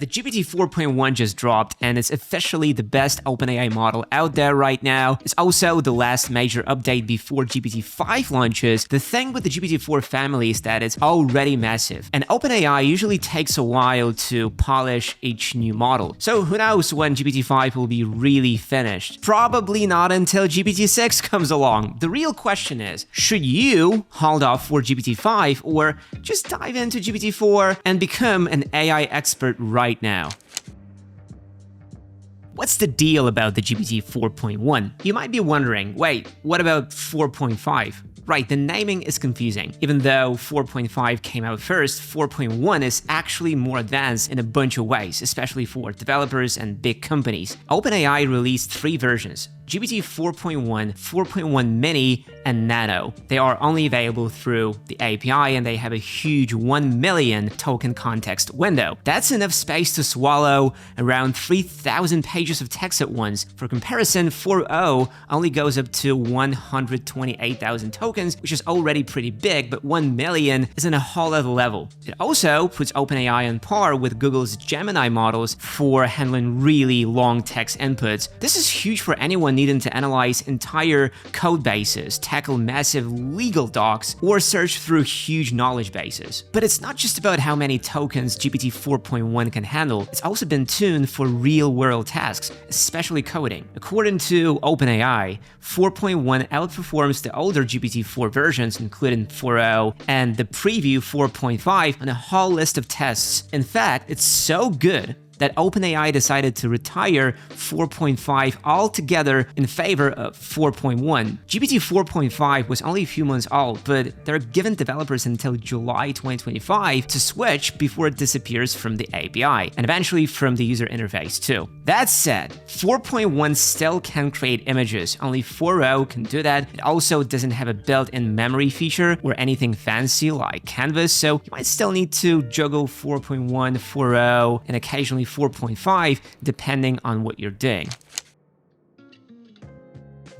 The GPT 4.1 just dropped, and it's officially the best OpenAI model out there right now. It's also the last major update before GPT-5 launches. The thing with the GPT-4 family is that it's already massive, and OpenAI usually takes a while to polish each new model. So who knows when GPT-5 will be really finished? Probably not until GPT-6 comes along. The real question is, should you hold off for GPT-5 or just dive into GPT-4 and become an AI expert right now? What's the deal about the GPT 4.1? You might be wondering, wait, what about 4.5? Right, the naming is confusing. Even though 4.5 came out first, 4.1 is actually more advanced in a bunch of ways, especially for developers and big companies. OpenAI released 3 versions: GPT 4.1, 4.1 Mini, and Nano. They are only available through the API, and they have a huge 1 million token context window. That's enough space to swallow around 3,000 pages of text at once. For comparison, 4.0 only goes up to 128,000 tokens, which is already pretty big, but 1 million is in a whole other level. It also puts OpenAI on par with Google's Gemini models for handling really long text inputs. This is huge for anyone needing to analyze entire code bases, tackle massive legal docs, or search through huge knowledge bases. But it's not just about how many tokens GPT 4.1 can handle, it's also been tuned for real-world tasks, especially coding. According to OpenAI, 4.1 outperforms the older GPT-4 versions, including 4.0 and the preview 4.5, on a whole list of tests. In fact, it's so good that OpenAI decided to retire 4.5 altogether in favor of 4.1. GPT 4.5 was only a few months old, but they're giving developers until July 2025 to switch before it disappears from the API, and eventually from the user interface too. That said, 4.1 still can create images. Only 4.0 can do that. It also doesn't have a built-in memory feature or anything fancy like Canvas, so you might still need to juggle 4.1, 4.0, and occasionally 4.5, depending on what you're doing.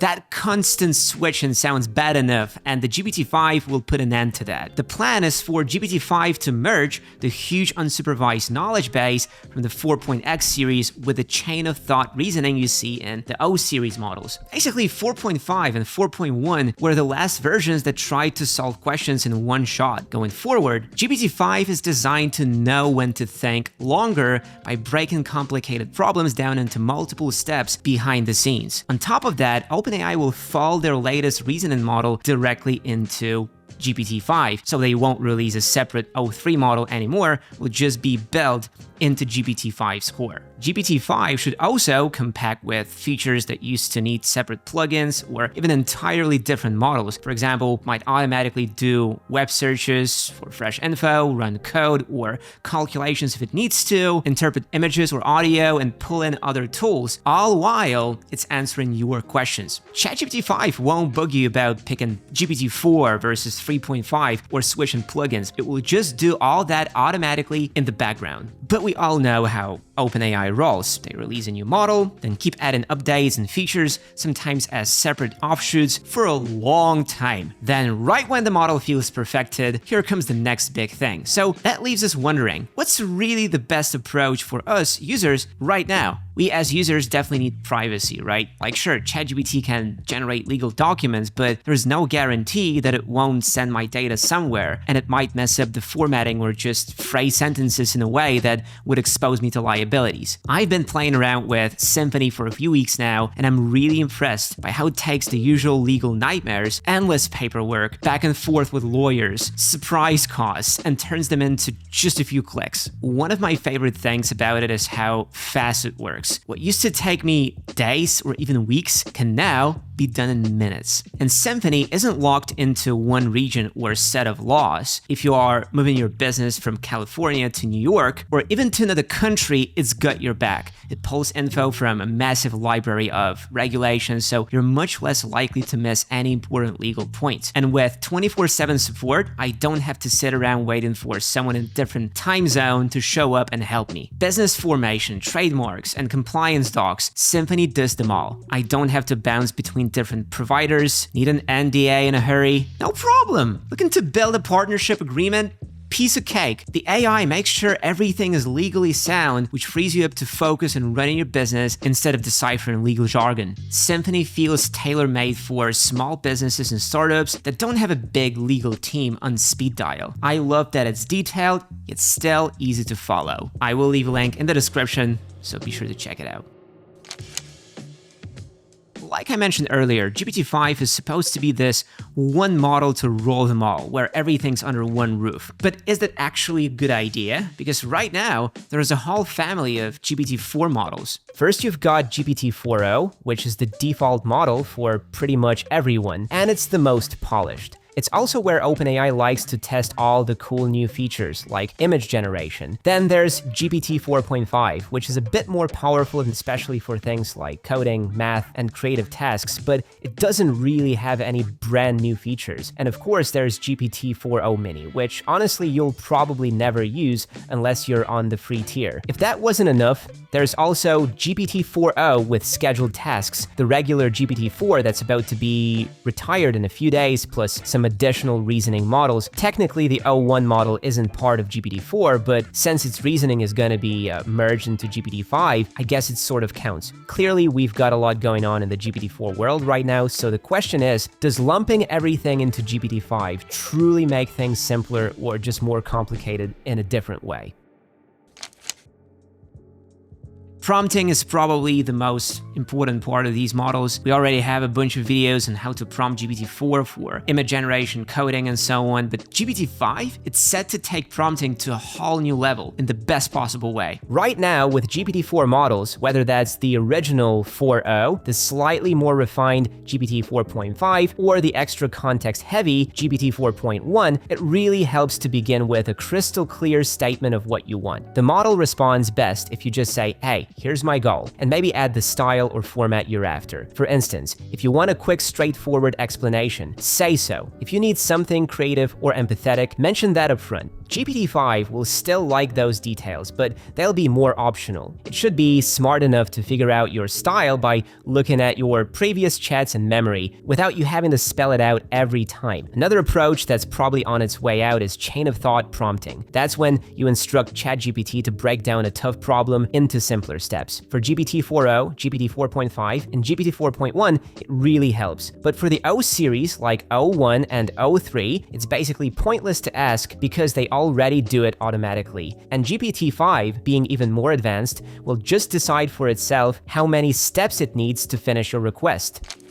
That constant switching sounds bad enough, and the GPT-5 will put an end to that. The plan is for GPT-5 to merge the huge unsupervised knowledge base from the 4.x series with the chain of thought reasoning you see in the O series models. Basically, 4.5 and 4.1 were the last versions that tried to solve questions in one shot. Going forward, GPT-5 is designed to know when to think longer by breaking complicated problems down into multiple steps behind the scenes. On top of that, OpenAI will fold their latest reasoning model directly into GPT-5, so they won't release a separate O3 model anymore. It will just be built into GPT-5's core. GPT-5 should also compact with features that used to need separate plugins or even entirely different models. For example, might automatically do web searches for fresh info, run code or calculations if it needs to, interpret images or audio, and pull in other tools, all while it's answering your questions. ChatGPT-5 won't bug you about picking GPT-4 versus 3.5 or switching plugins. It will just do all that automatically in the background. But we all know how OpenAI rolls. They release a new model, then keep adding updates and features, sometimes as separate offshoots, for a long time. Then right when the model feels perfected, here comes the next big thing. So that leaves us wondering, what's really the best approach for us users right now? We as users definitely need privacy, right? Like sure, ChatGPT can generate legal documents, but there's no guarantee that it won't send my data somewhere, and it might mess up the formatting or just phrase sentences in a way that would expose me to liabilities. I've been playing around with Symphony for a few weeks now, and I'm really impressed by how it takes the usual legal nightmares, endless paperwork, back and forth with lawyers, surprise costs, and turns them into just a few clicks. One of my favorite things about it is how fast it works. What used to take me days or even weeks can now be done in minutes. And Symphony isn't locked into one region or set of laws. If you are moving your business from California to New York, or even to another country, it's got your back. It pulls info from a massive library of regulations, so you're much less likely to miss any important legal points. And with 24/7 support, I don't have to sit around waiting for someone in a different time zone to show up and help me. Business formation, trademarks, and compliance docs, Symphony does them all. I don't have to bounce between different providers, need an NDA in a hurry. No problem. Looking to build a partnership agreement? Piece of cake. The AI makes sure everything is legally sound, which frees you up to focus on running your business instead of deciphering legal jargon. Symphony feels tailor-made for small businesses and startups that don't have a big legal team on speed dial. I love that it's detailed, yet still easy to follow. I will leave a link in the description, so be sure to check it out. Like I mentioned earlier, GPT-5 is supposed to be this one model to rule them all, where everything's under one roof. But is that actually a good idea? Because right now, there is a whole family of GPT-4 models. First, you've got GPT-4.0, which is the default model for pretty much everyone, and it's the most polished. It's also where OpenAI likes to test all the cool new features, like image generation. Then there's GPT-4.5, which is a bit more powerful, especially for things like coding, math, and creative tasks, but it doesn't really have any brand new features. And of course, there's GPT-4.0 Mini, which honestly you'll probably never use unless you're on the free tier. If that wasn't enough, there's also GPT-4.0 with scheduled tasks, the regular GPT-4 that's about to be retired in a few days, plus some additional reasoning models. Technically, the O1 model isn't part of GPT-4, but since its reasoning is going to be merged into GPT-5, I guess it sort of counts. Clearly, we've got a lot going on in the GPT-4 world right now, so the question is, does lumping everything into GPT-5 truly make things simpler or just more complicated in a different way? Prompting is probably the most important part of these models. We already have a bunch of videos on how to prompt GPT-4 for image generation, coding, and so on, but GPT-5, it's set to take prompting to a whole new level in the best possible way. Right now, with GPT-4 models, whether that's the original 4.0, the slightly more refined GPT-4.5, or the extra context-heavy GPT-4.1, it really helps to begin with a crystal clear statement of what you want. The model responds best if you just say, hey, here's my goal, and maybe add the style or format you're after. For instance, if you want a quick, straightforward explanation, say so. If you need something creative or empathetic, mention that up front. GPT-5 will still like those details, but they'll be more optional. It should be smart enough to figure out your style by looking at your previous chats and memory, without you having to spell it out every time. Another approach that's probably on its way out is chain of thought prompting. That's when you instruct ChatGPT to break down a tough problem into simpler steps. For GPT-4.0, GPT-4.5, and GPT-4.1, it really helps. But for the O series, like O1 and O3, it's basically pointless to ask because they already do it automatically. And GPT-5, being even more advanced, will just decide for itself how many steps it needs to finish your request.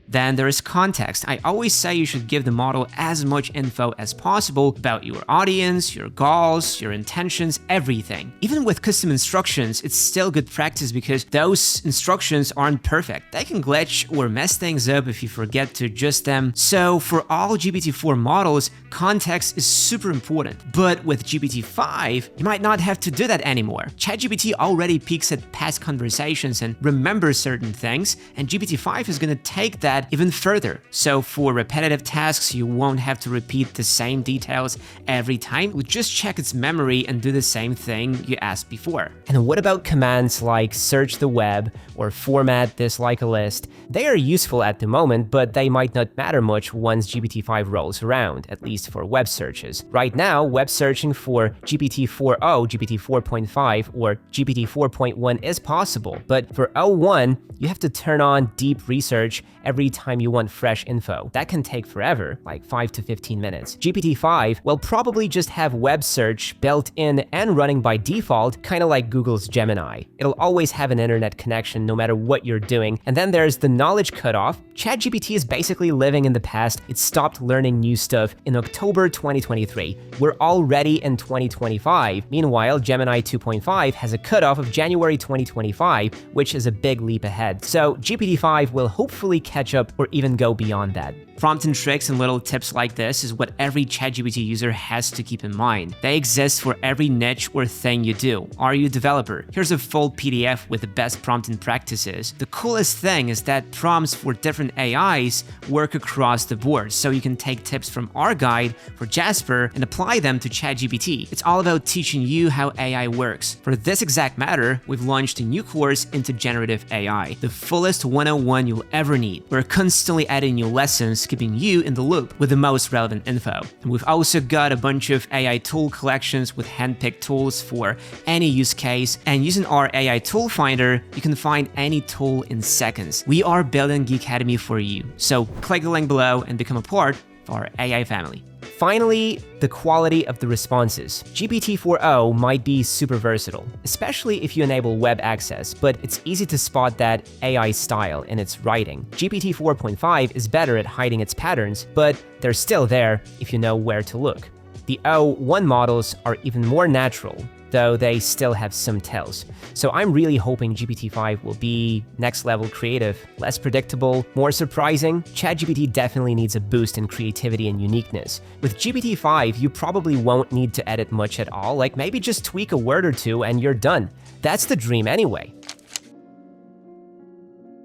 Then there is context. I always say you should give the model as much info as possible about your audience, your goals, your intentions, everything. Even with custom instructions, it's still good practice because those instructions aren't perfect. They can glitch or mess things up if you forget to adjust them. So for all GPT-4 models, context is super important. But with GPT-5, you might not have to do that anymore. ChatGPT already peeks at past conversations and remembers certain things, and GPT-5 is going to take that even further. So for repetitive tasks, you won't have to repeat the same details every time. You'll just check its memory and do the same thing you asked before. And what about commands like search the web or format this like a list? They are useful at the moment, but they might not matter much once GPT-5 rolls around, at least for web searches. Right now, web searching for GPT-4.0, GPT-4.5, or GPT-4.1 is possible, but for O1, you have to turn on deep research every time you want fresh info. That can take forever, like 5 to 15 minutes. GPT-5 will probably just have web search built in and running by default, kind of like Google's Gemini. It'll always have an internet connection no matter what you're doing. And then there's the knowledge cutoff. ChatGPT is basically living in the past. It stopped learning new stuff in October 2023. We're already in 2025. Meanwhile, Gemini 2.5 has a cutoff of January 2025, which is a big leap ahead. So GPT-5 will hopefully catch up or even go beyond that. Prompt and tricks and little tips like this is what every ChatGPT user has to keep in mind. They exist for every niche or thing you do. Are you a developer? Here's a full PDF with the best prompting practices. The coolest thing is that prompts for different AIs work across the board, so you can take tips from our guide for Jasper and apply them to ChatGPT. It's all about teaching you how AI works. For this exact matter, we've launched a new course into generative AI, the fullest 101 you'll ever need. We're constantly adding new lessons, keeping you in the loop with the most relevant info. And we've also got a bunch of AI tool collections with handpicked tools for any use case, and using our AI tool finder, you can find any tool in seconds. We are building Geekademy for you, so click the link below and become a part of our AI family. Finally, the quality of the responses. GPT-4.0 might be super versatile, especially if you enable web access, but it's easy to spot that AI style in its writing. GPT-4.5 is better at hiding its patterns, but they're still there if you know where to look. The O1 models are even more natural, though they still have some tells. So I'm really hoping GPT-5 will be next level creative, less predictable, more surprising. ChatGPT definitely needs a boost in creativity and uniqueness. With GPT-5, you probably won't need to edit much at all, like maybe just tweak a word or two and you're done. That's the dream anyway.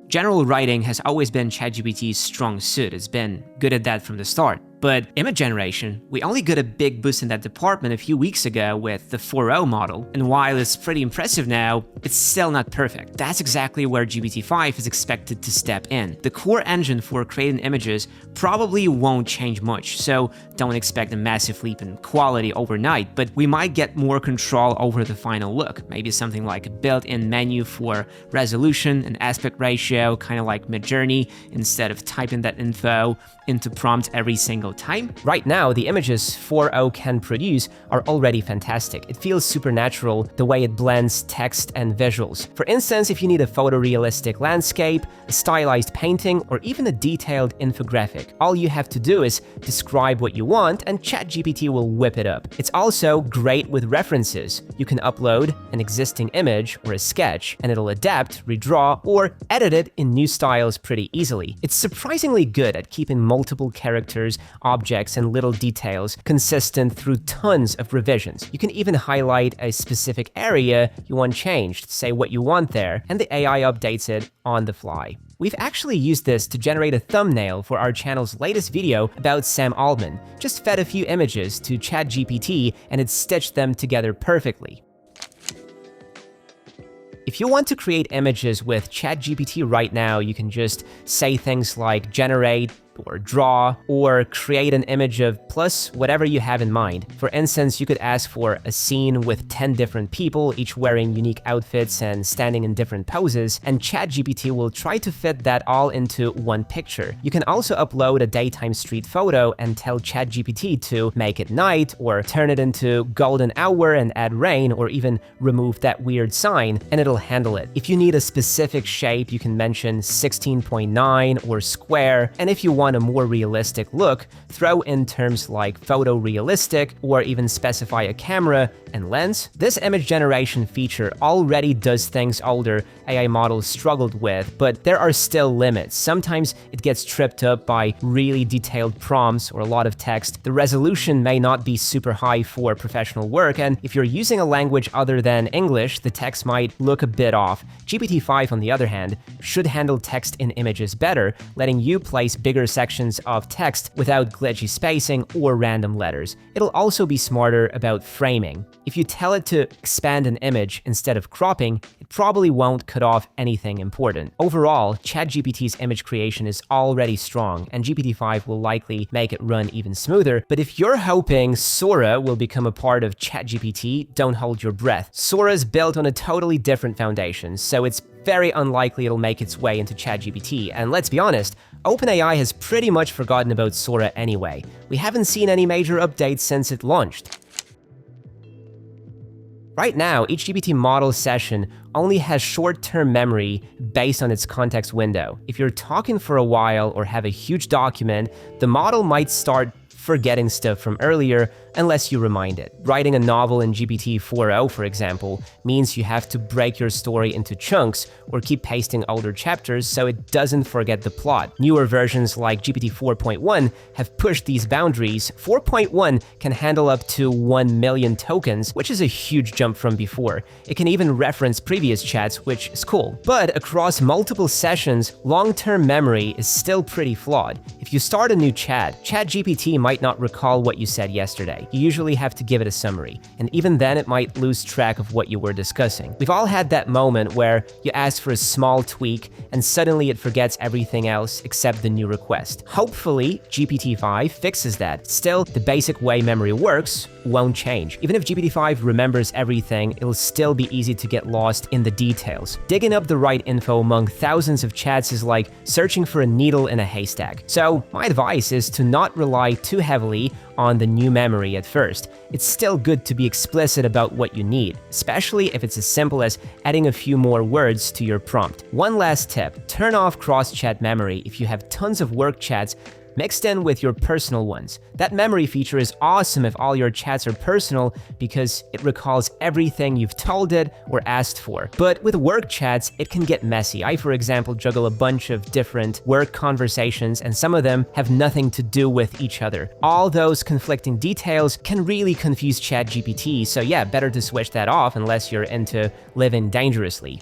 General writing has always been ChatGPT's strong suit. It's been good at that from the start. But image generation, we only got a big boost in that department a few weeks ago with the 4.0 model, and while it's pretty impressive now, it's still not perfect. That's exactly where GPT-5 is expected to step in. The core engine for creating images probably won't change much, so don't expect a massive leap in quality overnight, but we might get more control over the final look. Maybe something like a built-in menu for resolution and aspect ratio, kind of like Midjourney, instead of typing that info into prompt every single time. Right now, the images 4.0 can produce are already fantastic. It feels supernatural the way it blends text and visuals. For instance, if you need a photorealistic landscape, a stylized painting, or even a detailed infographic, all you have to do is describe what you want and ChatGPT will whip it up. It's also great with references. You can upload an existing image or a sketch, and it'll adapt, redraw, or edit it in new styles pretty easily. It's surprisingly good at keeping multiple characters, objects, and little details consistent through tons of revisions. You can even highlight a specific area you want changed, say what you want there, and the AI updates it on the fly. We've actually used this to generate a thumbnail for our channel's latest video about Sam Altman. Just fed a few images to ChatGPT and it stitched them together perfectly. If you want to create images with ChatGPT right now, you can just say things like generate or draw or create an image of plus whatever you have in mind. For instance, you could ask for a scene with 10 different people, each wearing unique outfits and standing in different poses, and ChatGPT will try to fit that all into one picture. You can also upload a daytime street photo and tell ChatGPT to make it night or turn it into golden hour and add rain or even remove that weird sign, and it'll handle it. If you need a specific shape, you can mention 16.9 or square, and if you want a more realistic look, throw in terms like photorealistic or even specify a camera and lens. This image generation feature already does things older AI models struggled with, but there are still limits. Sometimes it gets tripped up by really detailed prompts or a lot of text. The resolution may not be super high for professional work, and if you're using a language other than English, the text might look a bit off. GPT-5, on the other hand, should handle text in images better, letting you place bigger sections of text without glitchy spacing or random letters. It'll also be smarter about framing. If you tell it to expand an image instead of cropping, it probably won't cut off anything important. Overall, ChatGPT's image creation is already strong, and GPT-5 will likely make it run even smoother. But if you're hoping Sora will become a part of ChatGPT, don't hold your breath. Sora's built on a totally different foundation, so it's very unlikely it'll make its way into ChatGPT, and let's be honest, OpenAI has pretty much forgotten about Sora anyway. We haven't seen any major updates since it launched. Right now, each GPT model session only has short-term memory based on its context window. If you're talking for a while or have a huge document, the model might start forgetting stuff from earlier unless you remind it. Writing a novel in GPT-4.0, for example, means you have to break your story into chunks or keep pasting older chapters so it doesn't forget the plot. Newer versions like GPT-4.1 have pushed these boundaries. 4.1 can handle up to 1 million tokens, which is a huge jump from before. It can even reference previous chats, which is cool. But across multiple sessions, long-term memory is still pretty flawed. If you start a new chat, ChatGPT might not recall what you said yesterday. anyway. You usually have to give it a summary, and even then it might lose track of what you were discussing. We've all had that moment where you ask for a small tweak and suddenly it forgets everything else except the new request. Hopefully, GPT-5 fixes that. Still, the basic way memory works won't change. Even if GPT-5 remembers everything, it'll still be easy to get lost in the details. Digging up the right info among thousands of chats is like searching for a needle in a haystack. So, my advice is to not rely too heavily on the new memory at first. It's still good to be explicit about what you need, especially if it's as simple as adding a few more words to your prompt. One last tip, turn off cross-chat memory if you have tons of work chats mixed in with your personal ones. That memory feature is awesome if all your chats are personal because it recalls everything you've told it or asked for. But with work chats, it can get messy. I, for example, juggle a bunch of different work conversations and some of them have nothing to do with each other. All those conflicting details can really confuse ChatGPT, so yeah, better to switch that off unless you're into living dangerously.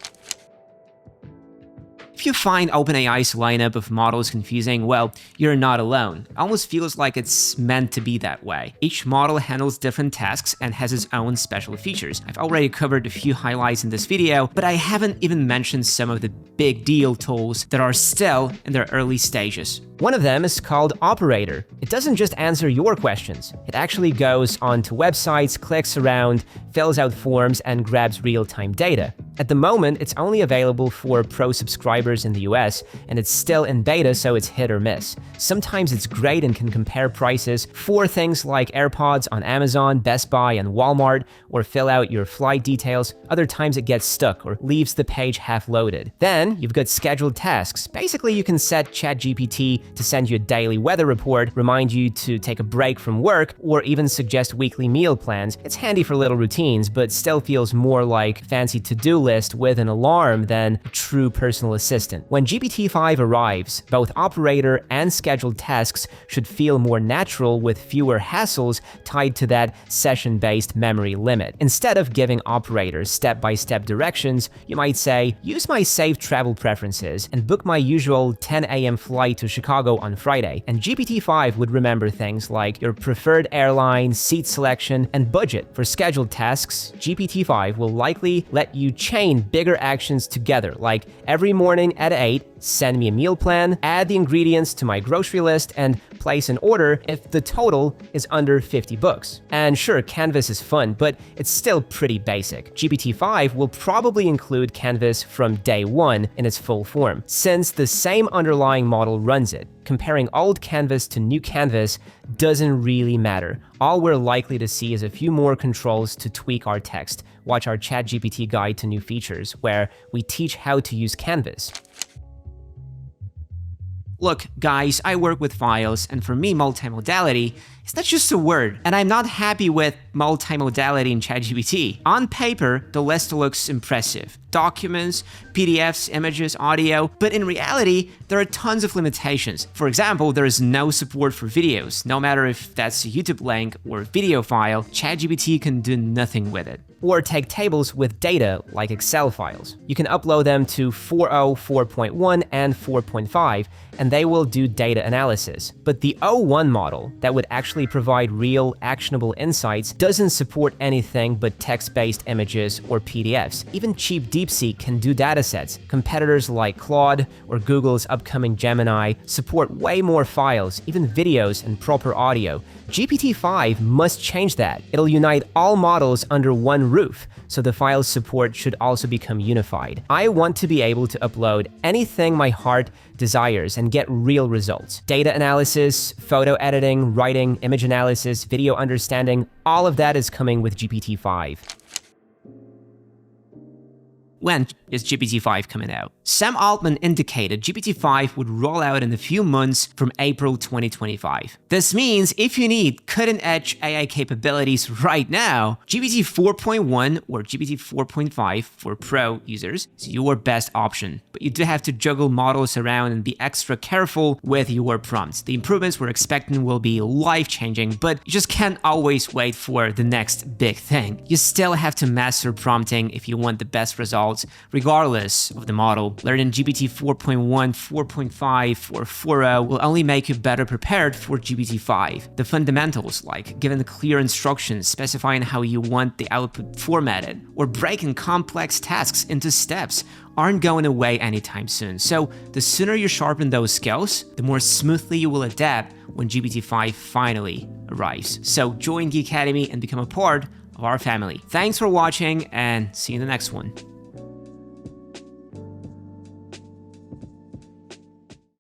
If you find OpenAI's lineup of models confusing, well, you're not alone. It almost feels like it's meant to be that way. Each model handles different tasks and has its own special features. I've already covered a few highlights in this video, but I haven't even mentioned some of the big deal tools that are still in their early stages. One of them is called Operator. It doesn't just answer your questions. It actually goes onto websites, clicks around, fills out forms, and grabs real-time data. At the moment, it's only available for Pro subscribers in the US, and it's still in beta, so it's hit or miss. Sometimes it's great and can compare prices for things like AirPods on Amazon, Best Buy, and Walmart, or fill out your flight details. Other times it gets stuck or leaves the page half-loaded. Then, you've got scheduled tasks. Basically, you can set ChatGPT to send you a daily weather report, remind you to take a break from work, or even suggest weekly meal plans. It's handy for little routines, but still feels more like fancy to-do list with an alarm than a true personal assistant. When GPT-5 arrives, both Operator and scheduled tasks should feel more natural with fewer hassles tied to that session-based memory limit. Instead of giving Operator step-by-step directions, you might say, use my saved travel preferences and book my usual 10 a.m. flight to Chicago on Friday, and GPT-5 would remember things like your preferred airline, seat selection, and budget. For scheduled tasks, GPT-5 will likely let you chain bigger actions together, like every morning at 8, send me a meal plan, add the ingredients to my grocery list, and place an order if the total is under 50 bucks. And sure, Canvas is fun, but it's still pretty basic. GPT-5 will probably include Canvas from day one in its full form, since the same underlying model runs it. Comparing old Canvas to new Canvas doesn't really matter. All we're likely to see is a few more controls to tweak our text. Watch our ChatGPT guide to new features, where we teach how to use Canvas. Look, guys, I work with files, and for me, multimodality is not just a word, and I'm not happy with multimodality in ChatGPT. On paper, the list looks impressive. Documents, PDFs, images, audio, but in reality, there are tons of limitations. For example, there is no support for videos. No matter if that's a YouTube link or a video file, ChatGPT can do nothing with it. Or take tables with data, like Excel files. You can upload them to 4.0, 4.1, and 4.5, and they will do data analysis. But the O1 model, that would actually provide real, actionable insights, doesn't support anything but text-based images or PDFs. Even cheap DeepSeek can do datasets. Competitors like Claude or Google's upcoming Gemini support way more files, even videos and proper audio. GPT-5 must change that. It'll unite all models under one roof, so the file support should also become unified. I want to be able to upload anything my heart desires and get real results. Data analysis, photo editing, writing, image analysis, video understanding, all of that is coming with GPT-5. When is GPT-5 coming out? Sam Altman indicated GPT-5 would roll out in a few months from April 2025. This means if you need cutting-edge AI capabilities right now, GPT-4.1 or GPT-4.5 for Pro users is your best option. But you do have to juggle models around and be extra careful with your prompts. The improvements we're expecting will be life-changing, but you just can't always wait for the next big thing. You still have to master prompting if you want the best results results, regardless of the model. Learning GPT 4.1, 4.5, or 4.0 will only make you better prepared for GPT-5. The fundamentals, like giving clear instructions, specifying how you want the output formatted, or breaking complex tasks into steps, aren't going away anytime soon. So the sooner you sharpen those skills, the more smoothly you will adapt when GPT-5 finally arrives. So join Geek Academy and become a part of our family. Thanks for watching, and see you in the next one.